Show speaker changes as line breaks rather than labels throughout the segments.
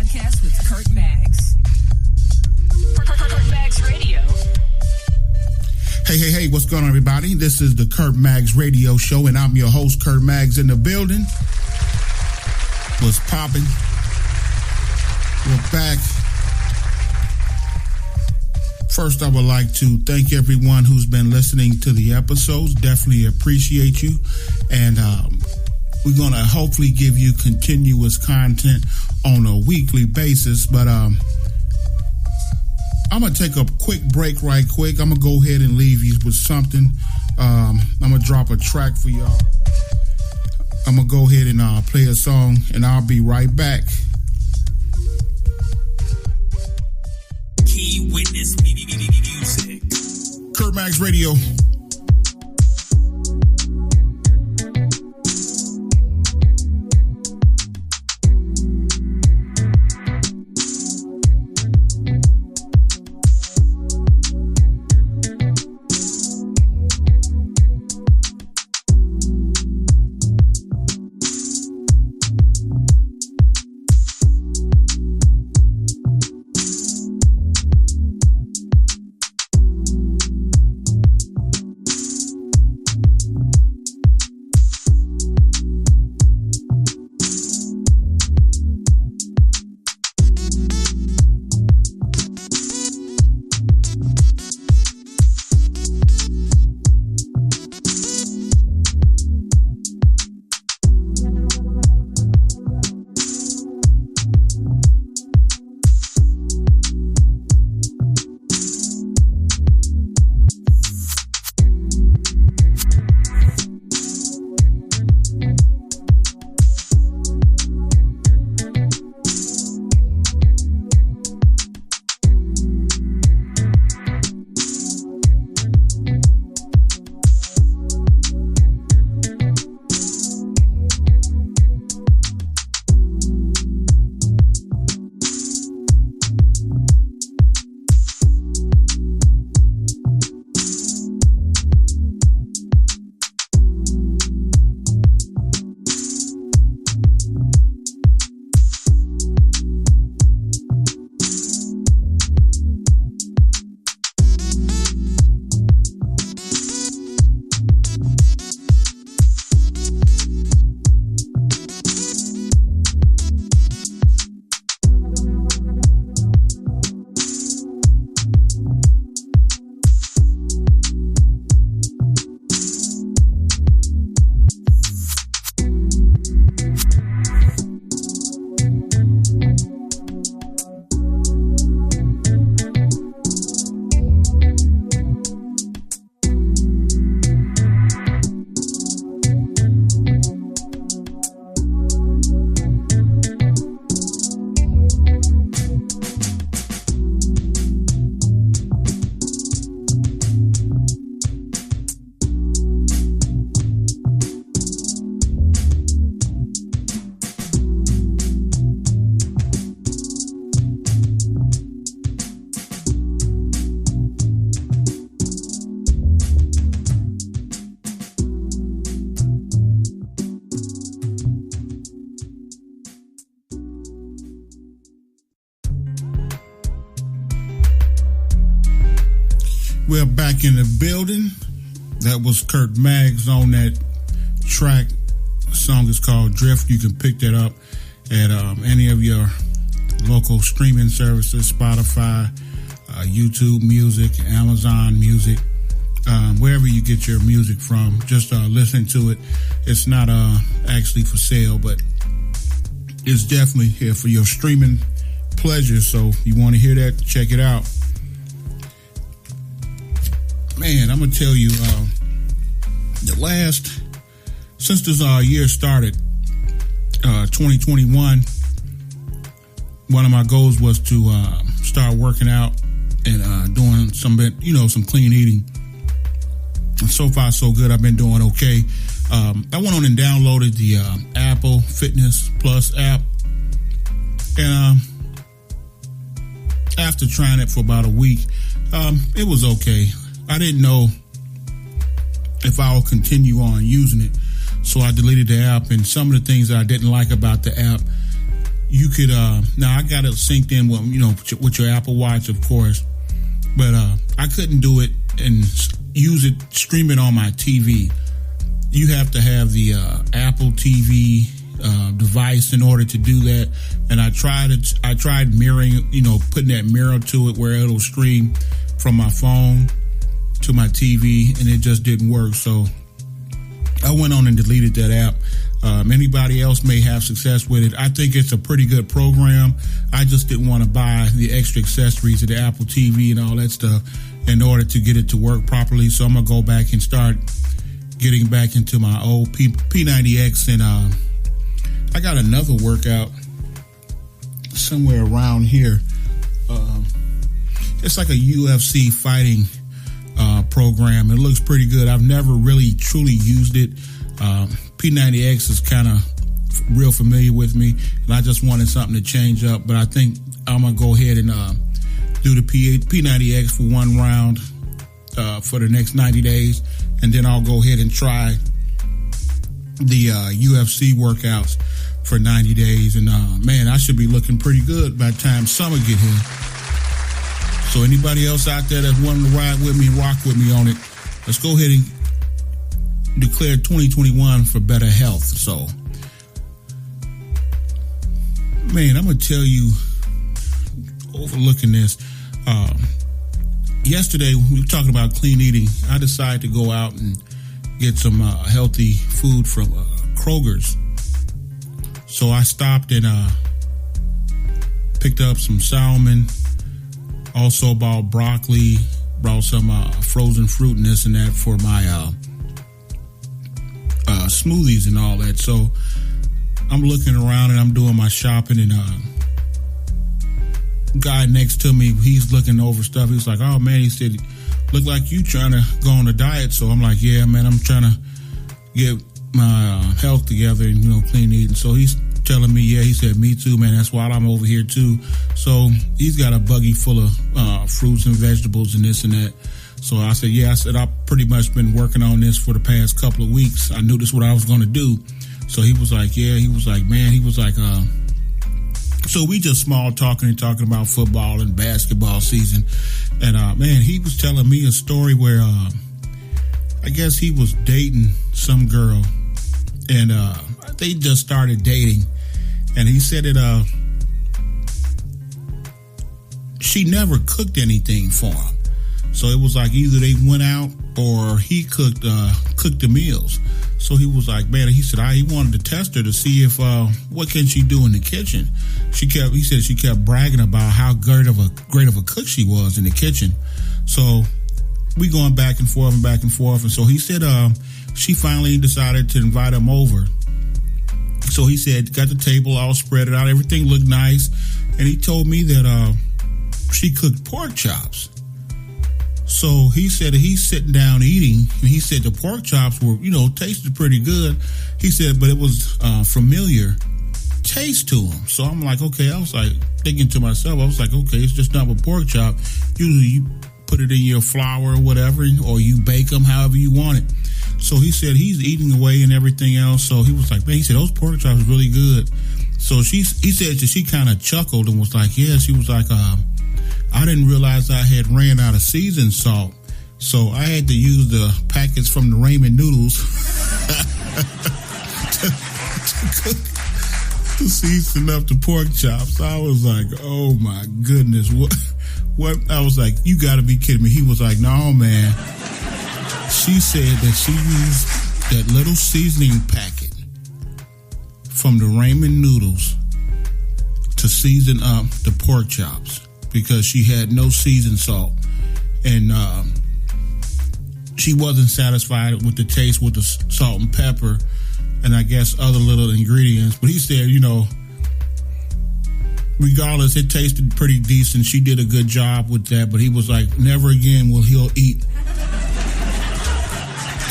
podcast with Kurt Maggz. Kurt Maggz Radio.
Hey, what's going on, everybody? This is the Kurt Maggz Radio Show, and I'm your host, Kurt Maggz, in the building. What's popping? We're back. First, I would like to thank everyone who's been listening to the episodes. Definitely appreciate you. And we're going to hopefully give you continuous content on a weekly basis. But I'm going to take a quick break right quick. I'm going to go ahead and leave you with something. I'm going to drop a track for y'all. I'm going to go ahead and play a song, and I'll be right back.
Key Witness Music.
Kurt Maggz Radio. We're back in the building. That was Kurt Maggz on that track. The song is called Drift. You can pick that up at any of your local streaming services, Spotify, YouTube Music, Amazon Music, wherever you get your music from. Just listen to it. It's not actually for sale, but it's definitely here for your streaming pleasure. So if you want to hear that, check it out. Man, I'm going to tell you, since this year started, 2021, one of my goals was to start working out and doing some clean eating. And so far, so good. I've been doing okay. I went on and downloaded the Apple Fitness Plus app. And after trying it for about a week, it was okay. I didn't know if I would continue on using it, so I deleted the app. And some of the things that I didn't like about the app, you could now I got it synced in with your Apple Watch, of course, but I couldn't do it and stream it on my TV. You have to have the Apple TV device in order to do that. And I tried mirroring, putting that mirror to it where it'll stream from my phone to my TV, and it just didn't work. So I went on and deleted that app. Anybody else may have success with it. I think it's a pretty good program. I just didn't want to buy the extra accessories of the Apple TV and all that stuff in order to get it to work properly. So I'm going to go back and start getting back into my old P90X. And I got another workout somewhere around here. It's like a UFC fighting program. It looks pretty good. I've never really truly used it. P90X is kind of real familiar with me, and I just wanted something to change up. But I think I'm going to go ahead and do the P90X for one round for the next 90 days, and then I'll go ahead and try the UFC workouts for 90 days. And man, I should be looking pretty good by the time summer get here. So anybody else out there that's wanting to ride with me and rock with me on it, let's go ahead and declare 2021 for better health. So, man, I'm going to tell you, overlooking this, yesterday we were talking about clean eating. I decided to go out and get some healthy food from Kroger's. So I stopped and picked up some salmon, also bought broccoli, brought some frozen fruit and this and that for my smoothies and all that. So I'm looking around and I'm doing my shopping, and guy next to me, he's looking over stuff. He's like, oh man, he said, look like you trying to go on a diet. So I'm like, yeah man, I'm trying to get my health together and clean eating. So he's telling me, yeah, he said, me too, man, that's why I'm over here too. So he's got a buggy full of fruits and vegetables and this and that. So I said, yeah, I've pretty much been working on this for the past couple of weeks. I knew this is what I was going to do. So he was like, yeah, he was like, man, he was like, so we just small talking about football and basketball season. And man, he was telling me a story where I guess he was dating some girl, and they just started dating. And he said that she never cooked anything for him. So it was like either they went out or he cooked the meals. So he was like, man, he said he wanted to test her to see if what can she do in the kitchen. He said she kept bragging about how great of a cook she was in the kitchen. So we going back and forth. And so he said she finally decided to invite him over. So he said, got the table all spread it out, everything looked nice, and he told me that she cooked pork chops. So he said that he's sitting down eating, and he said the pork chops were, tasted pretty good. He said, but it was familiar taste to him. So I'm like, okay, I was like thinking to myself, I was like, okay, it's just not a pork chop. Usually you put it in your flour or whatever, or you bake them however you want it. So he said he's eating away and everything else. So he was like, man, he said those pork chops are really good. So he said that she kind of chuckled and was like, yeah, she was like, I didn't realize I had ran out of seasoned salt, so I had to use the packets from the ramen noodles to season up the pork chops. I was like, oh my goodness, what? I was like, you got to be kidding me. He was like, no man. She said that she used that little seasoning packet from the ramen noodles to season up the pork chops, because she had no seasoned salt, and she wasn't satisfied with the taste with the salt and pepper and I guess other little ingredients. But he said, regardless, it tasted pretty decent. She did a good job with that, but he was like, never again will he eat.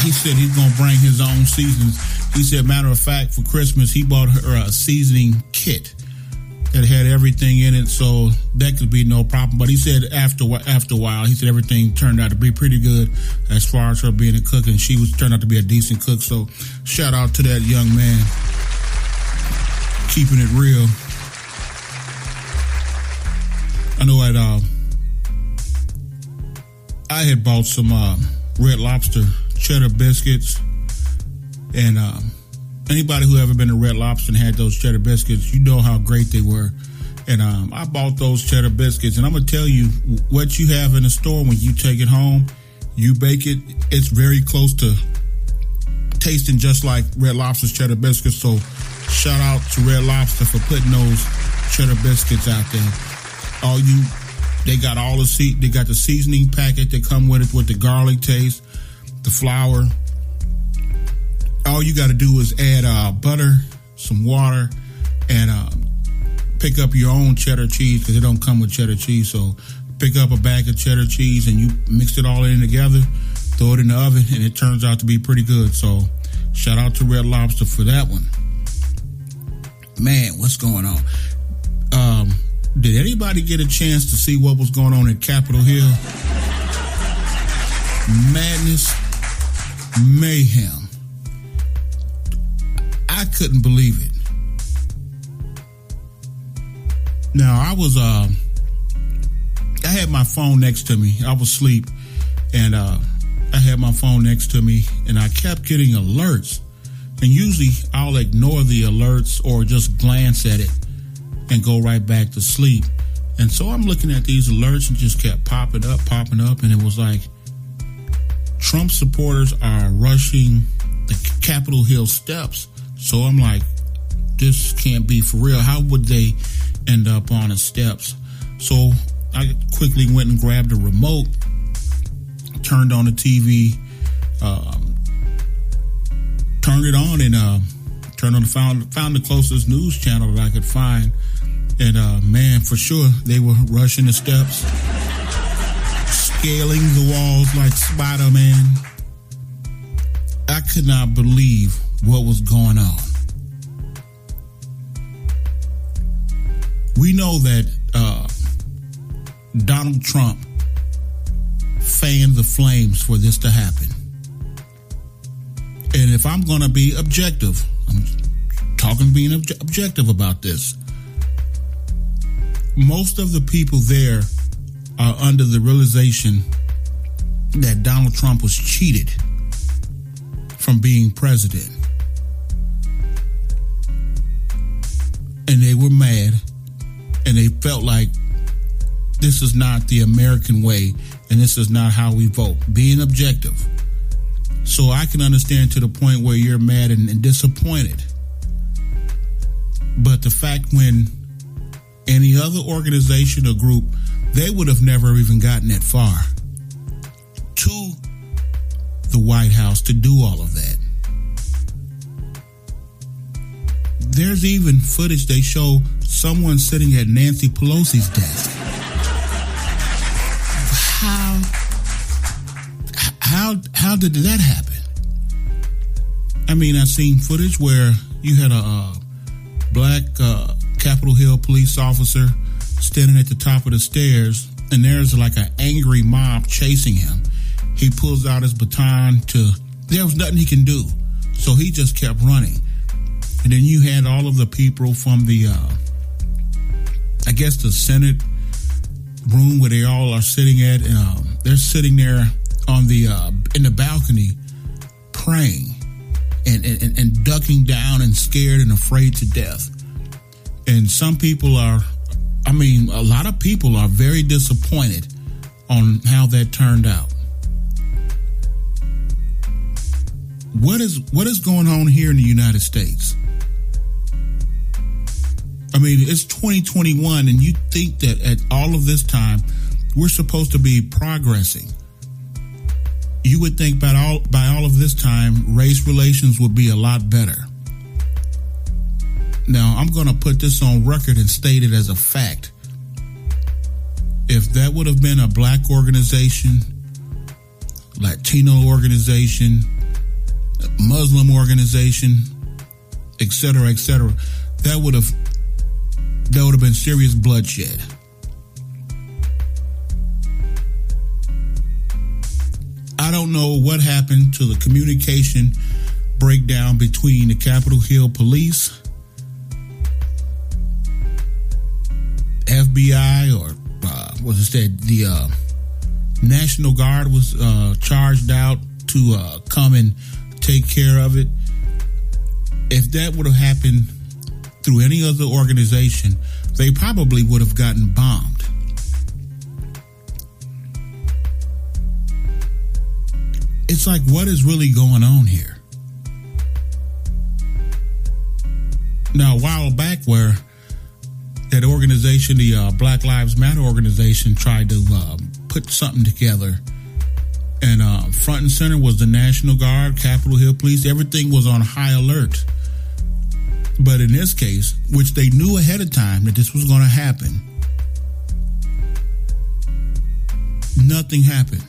He said he's going to bring his own seasonings. He said, matter of fact, for Christmas, he bought her a seasoning kit that had everything in it, so that could be no problem. But he said after a while, he said everything turned out to be pretty good as far as her being a cook, and she turned out to be a decent cook. So shout out to that young man, keeping it real. I know I had bought some Red Lobster cheddar biscuits, and anybody who ever been to Red Lobster and had those cheddar biscuits, you know how great they were. And I bought those cheddar biscuits, and I'm going to tell you what you have in the store when you take it home, you bake it, it's very close to tasting just like Red Lobster's cheddar biscuits. So shout out to Red Lobster for putting those cheddar biscuits out there. They got they got the seasoning packet that come with it with the garlic taste, the flour. All you got to do is add butter, some water, and pick up your own cheddar cheese, because it don't come with cheddar cheese. So pick up a bag of cheddar cheese and you mix it all in together, throw it in the oven, and it turns out to be pretty good. So shout out to Red Lobster for that one. Man, what's going on? Did anybody get a chance to see what was going on at Capitol Hill? Madness, mayhem. I couldn't believe it. Now, I had my phone next to me. I was asleep, and I had my phone next to me, and I kept getting alerts. And usually, I'll ignore the alerts or just glance at it and go right back to sleep. And so I'm looking at these alerts and just kept popping up, and it was like, Trump supporters are rushing the Capitol Hill steps. So I'm like, this can't be for real. How would they end up on the steps? So I quickly went and grabbed a remote, turned on the TV, turned it on, and found the closest news channel that I could find. And man, for sure, they were rushing the steps, scaling the walls like Spider-Man. I could not believe what was going on. We know that Donald Trump fanned the flames for this to happen. And if I'm going to be objective, I'm talking being objective about this. Most of the people there are under the realization that Donald Trump was cheated from being president. And they were mad, and they felt like this is not the American way, and this is not how we vote. Being objective. So I can understand to the point where you're mad and disappointed. But the fact when any other organization or group, they would have never even gotten that far to the White House to do all of that. There's even footage they show someone sitting at Nancy Pelosi's desk. How did that happen? I mean, I've seen footage where you had a black Capitol Hill police officer standing at the top of the stairs, and there's like an angry mob chasing him. He pulls out his baton there was nothing he can do, so he just kept running. And then you had all of the people from the, I guess the Senate room where they all are sitting at, and they're sitting there on the in the balcony praying and ducking down and scared and afraid to death. And some people a lot of people are very disappointed on how that turned out. What is going on here in the United States? I mean, it's 2021, and you think that at all of this time, we're supposed to be progressing. You would think by all of this time, race relations would be a lot better. Now, I'm going to put this on record and state it as a fact. If that would have been a black organization, Latino organization, Muslim organization, etc., that would have been serious bloodshed. I don't know what happened to the communication breakdown between the Capitol Hill police, FBI, or the National Guard was charged out to come and take care of it. If that would have happened through any other organization, they probably would have gotten bombed. It's like, what is really going on here? Now, a while back, where that organization, the Black Lives Matter organization, tried to put something together, and front and center was the National Guard, Capitol Hill Police. Everything was on high alert. But in this case, which they knew ahead of time that this was going to happen, nothing happened.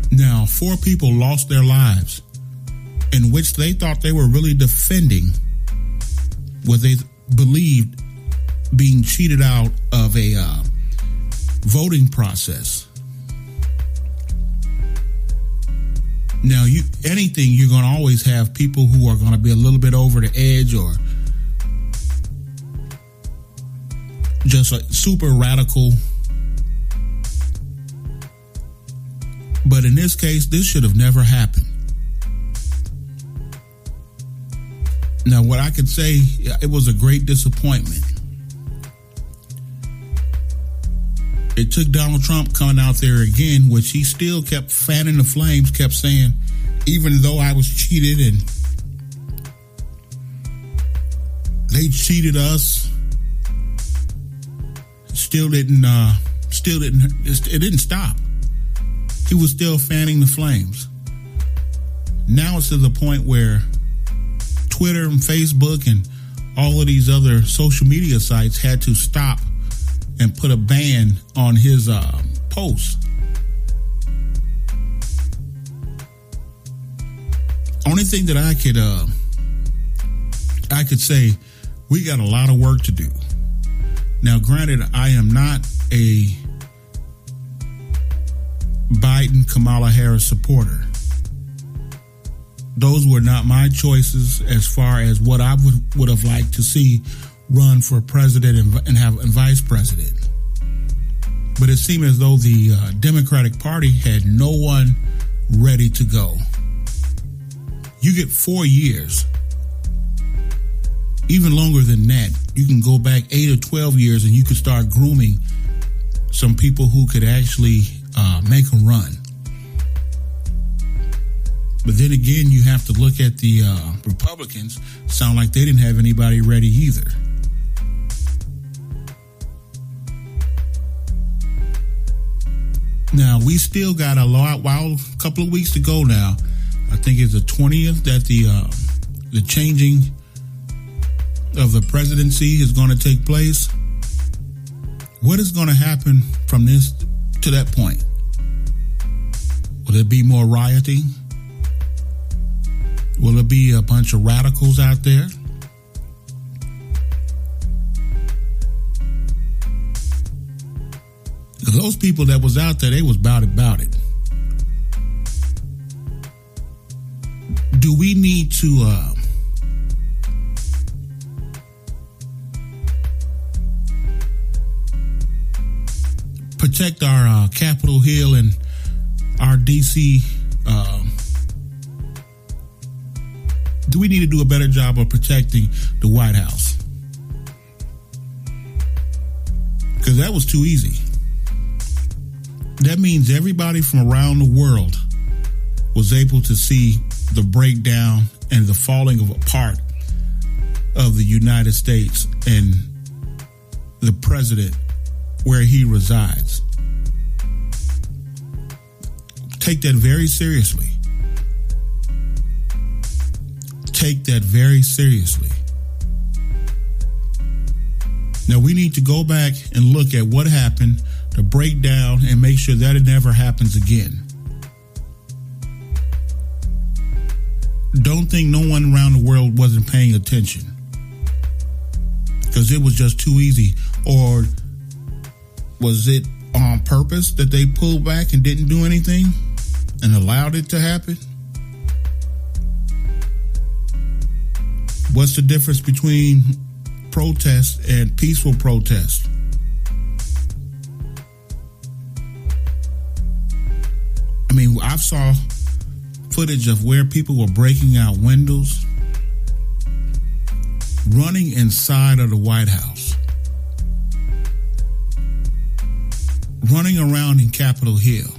Now, 4 people lost their lives, in which they thought they were really defending what they believed being cheated out of a voting process. Now, you're going to always have people who are going to be a little bit over the edge, or just super radical. But in this case, this should have never happened. Now, what I could say, it was a great disappointment. It took Donald Trump coming out there again, which he still kept fanning the flames, kept saying, even though I was cheated and they cheated us, it didn't stop. He was still fanning the flames. Now it's to the point where Twitter and Facebook and all of these other social media sites had to stop and put a ban on his posts. Only thing that I could say, we got a lot of work to do. Now, granted, I am not a Biden, Kamala Harris supporter. Those were not my choices as far as what I would have liked to see run for president and vice president. But it seemed as though the Democratic Party had no one ready to go. You get 4 years. Even longer than that. You can go back 8 or 12 years and you could start grooming some people who could actually make a run. But then again, you have to look at the Republicans. Sound like they didn't have anybody ready either. Now, we still got a couple of weeks to go now. I think it's the 20th that the changing of the presidency is going to take place. What is going to happen from this to that point? Will there be more rioting? Will there be a bunch of radicals out there? Because those people that was out there, they was about it. Do we need to protect our Capitol Hill and our DC? Do we need to do a better job of protecting the White House? Because that was too easy. That means everybody from around the world was able to see the breakdown and the falling apart of the United States and the president where he resides. Take that very seriously. Take that very seriously. Now, we need to go back and look at what happened, to break down and make sure that it never happens again. Don't think no one around the world wasn't paying attention, because it was just too easy. Or was it on purpose that they pulled back and didn't do anything and allowed it to happen? What's the difference between protests and peaceful protests. I mean, I saw footage of where people were breaking out windows, running inside of the White House, running around in Capitol Hill.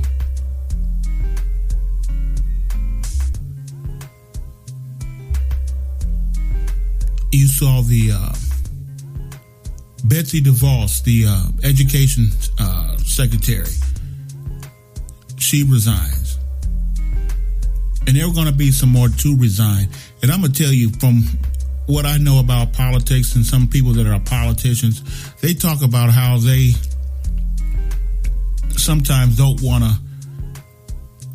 You saw the Betsy DeVos, the education secretary. She resigns. And there are going to be some more to resign. And I'm going to tell you, from what I know about politics and some people that are politicians, they talk about how they sometimes don't want to,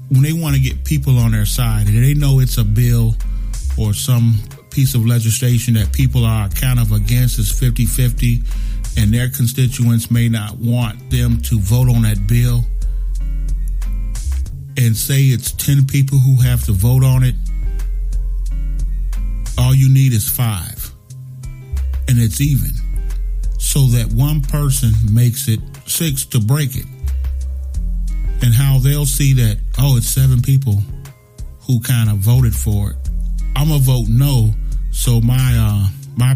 when they want to get people on their side and they know it's a bill or some piece of legislation that people are kind of against, is 50-50, and their constituents may not want them to vote on that bill, and say it's 10 people who have to vote on it, all you need is 5, and it's even, so that one person makes it 6 to break it. And how they'll see that, oh, it's 7 people who kind of voted for it. I'm going to vote no, so my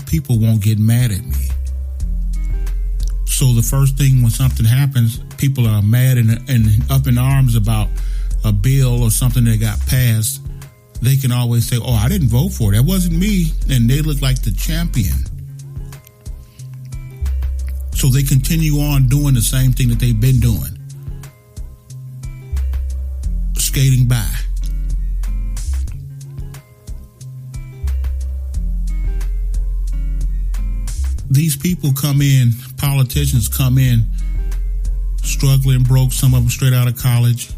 people won't get mad at me. So the first thing when something happens, people are mad and up in arms about a bill or something that got passed. They can always say, oh, I didn't vote for it. That wasn't me. And they look like the champion. So they continue on doing the same thing that they've been doing. Skating by. These people come in, politicians come in, struggling, broke, some of them straight out of college,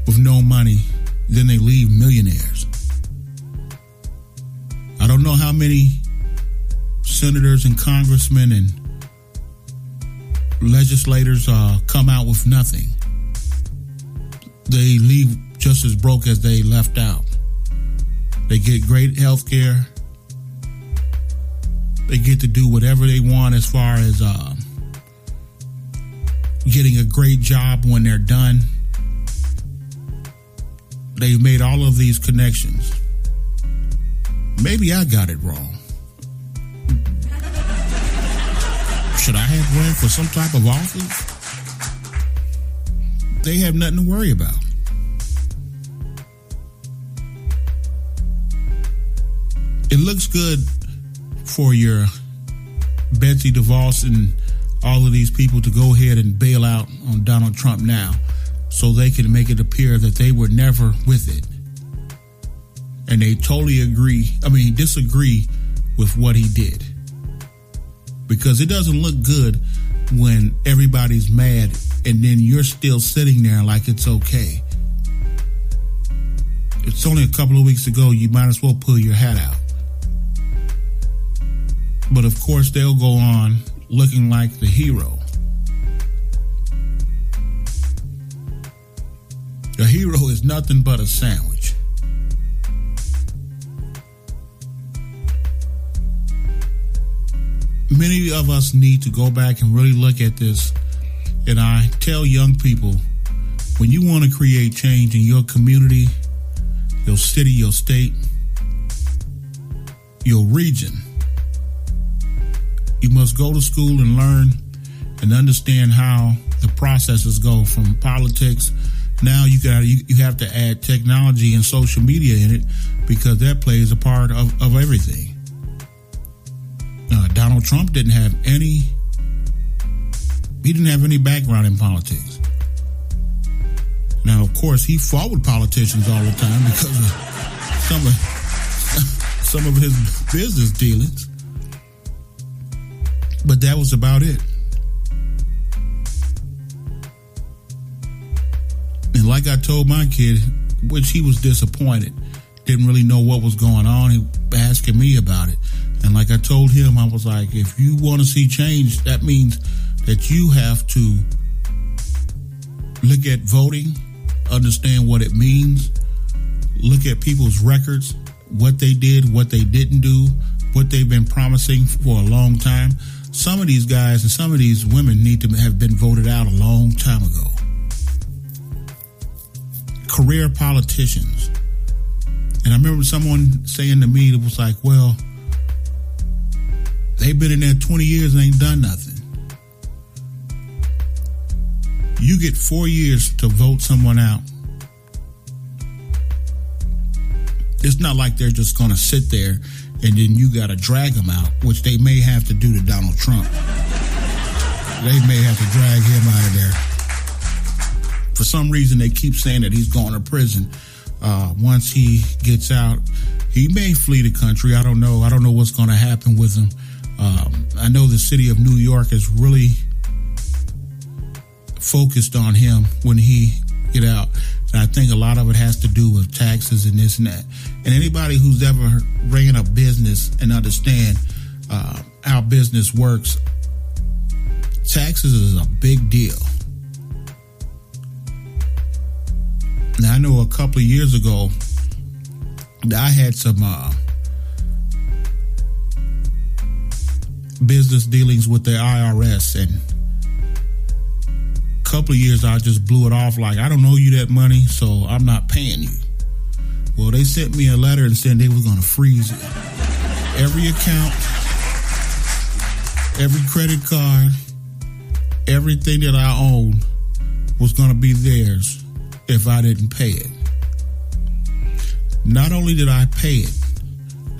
with no money. Then they leave millionaires. I don't know how many senators and congressmen and legislators come out with nothing. They leave just as broke as they left out. They get great health care. They get to do whatever they want as far as getting a great job when they're done. They've made all of these connections. Maybe I got it wrong. Should I have run for some type of office? They have nothing to worry about. It looks good for your Betsy DeVos and all of these people to go ahead and bail out on Donald Trump now, so they can make it appear that they were never with it. And they totally disagree with what he did. Because it doesn't look good when everybody's mad and then you're still sitting there like it's okay. It's only a couple of weeks ago, you might as well pull your hat out. But of course, they'll go on looking like the hero. A hero is nothing but a sandwich. Many of us need to go back and really look at this. And I tell young people, when you want to create change in your community, your city, your state, your region, you must go to school and learn and understand how the processes go from politics. Now you have to add technology and social media in it, because that plays a part of everything. Donald Trump didn't have any background in politics. Now, of course, he fought with politicians all the time because of some of his business dealings. But that was about it. And like I told my kid, which he was disappointed, didn't really know what was going on. He was asking me about it. And like I told him, I was like, if you want to see change, that means that you have to look at voting, understand what it means, look at people's records, what they did, what they didn't do, what they've been promising for a long time. Some of these guys and some of these women need to have been voted out a long time ago. Career politicians. And I remember someone saying to me, it was like, well, they've been in there 20 years and ain't done nothing. You get 4 years to vote someone out. It's not like they're just going to sit there and then you got to drag them out, which they may have to do to Donald Trump. They may have to drag him out of there. For some reason, they keep saying that he's going to prison. Once he gets out, he may flee the country. I don't know. I don't know what's going to happen with him. I know the city of New York is really focused on him when he get out. And I think a lot of it has to do with taxes and this and that. And anybody who's ever ran a business and understand how business works, taxes is a big deal. Now, I know a couple of years ago that I had some business dealings with the IRS, and a couple of years I just blew it off like, I don't owe you that money, so I'm not paying you. Well, they sent me a letter and said they were going to freeze it. Every account, every credit card, everything that I owned was going to be theirs if I didn't pay it. Not only did I pay it,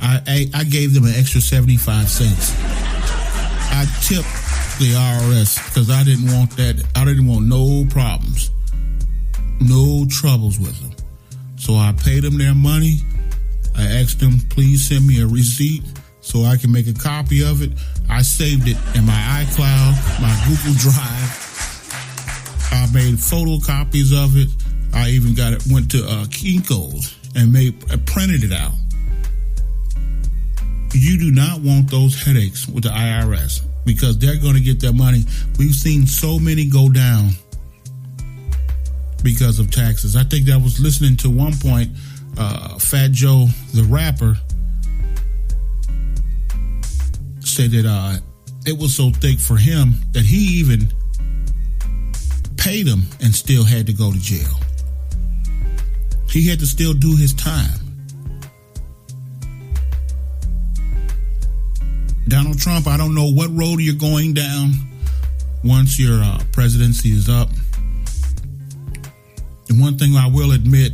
I gave them an extra 75 cents. I tipped the IRS because I didn't want that. I didn't want no problems, no troubles with them. So I paid them their money. I asked them, please send me a receipt so I can make a copy of it. I saved it in my iCloud, my Google Drive. I made photocopies of it. I even went to Kinko's and printed it out. You do not want those headaches with the IRS because they're going to get their money. We've seen so many go down because of taxes. I think I was listening to one point, Fat Joe, the rapper, said that it was so thick for him that he even paid him and still had to go to jail. He had to still do his time. Donald Trump, I don't know what road you're going down once your presidency is up. And one thing I will admit,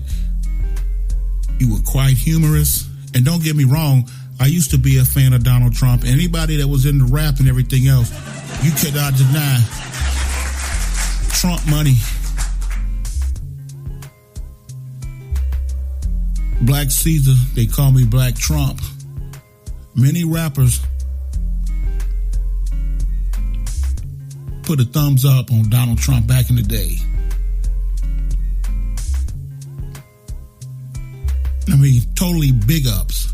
you were quite humorous. And don't get me wrong, I used to be a fan of Donald Trump. Anybody that was into rap and everything else, you cannot deny Trump money. Black Caesar, they call me Black Trump. Many rappers put a thumbs up on Donald Trump back in the day. I mean, totally big ups.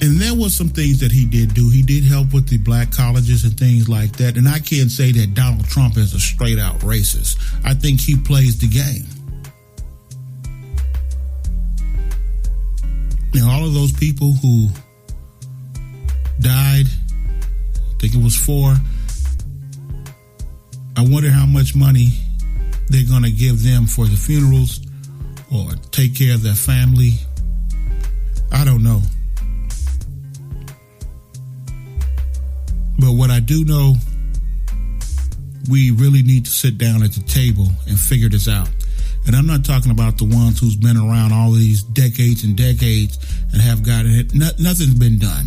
And there was some things that he did do. He did help with the black colleges and things like that. And I can't say that Donald Trump is a straight out racist. I think he plays the game. Now, all of those people who died, I think it was 4, I wonder how much money they're going to give them for the funerals or take care of their family. I don't know. But what I do know, we really need to sit down at the table and figure this out. And I'm not talking about the ones who's been around all these decades and decades and have got it. Nothing's been done.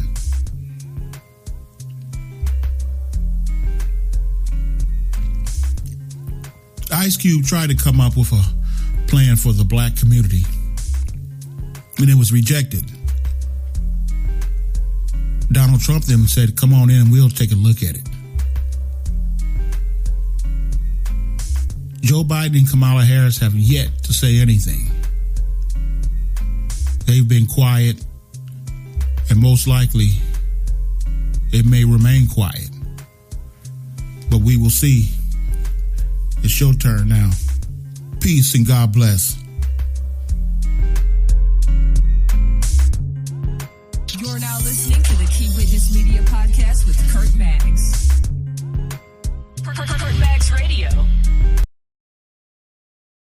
Ice Cube tried to come up with a plan for the black community, and it was rejected. Donald Trump then said, come on in and we'll take a look at it. Joe Biden and Kamala Harris have yet to say anything. They've been quiet, and most likely it may remain quiet. But we will see. It's your turn now. Peace and God bless.
Key Witness Media Podcast with Kurt Maggz.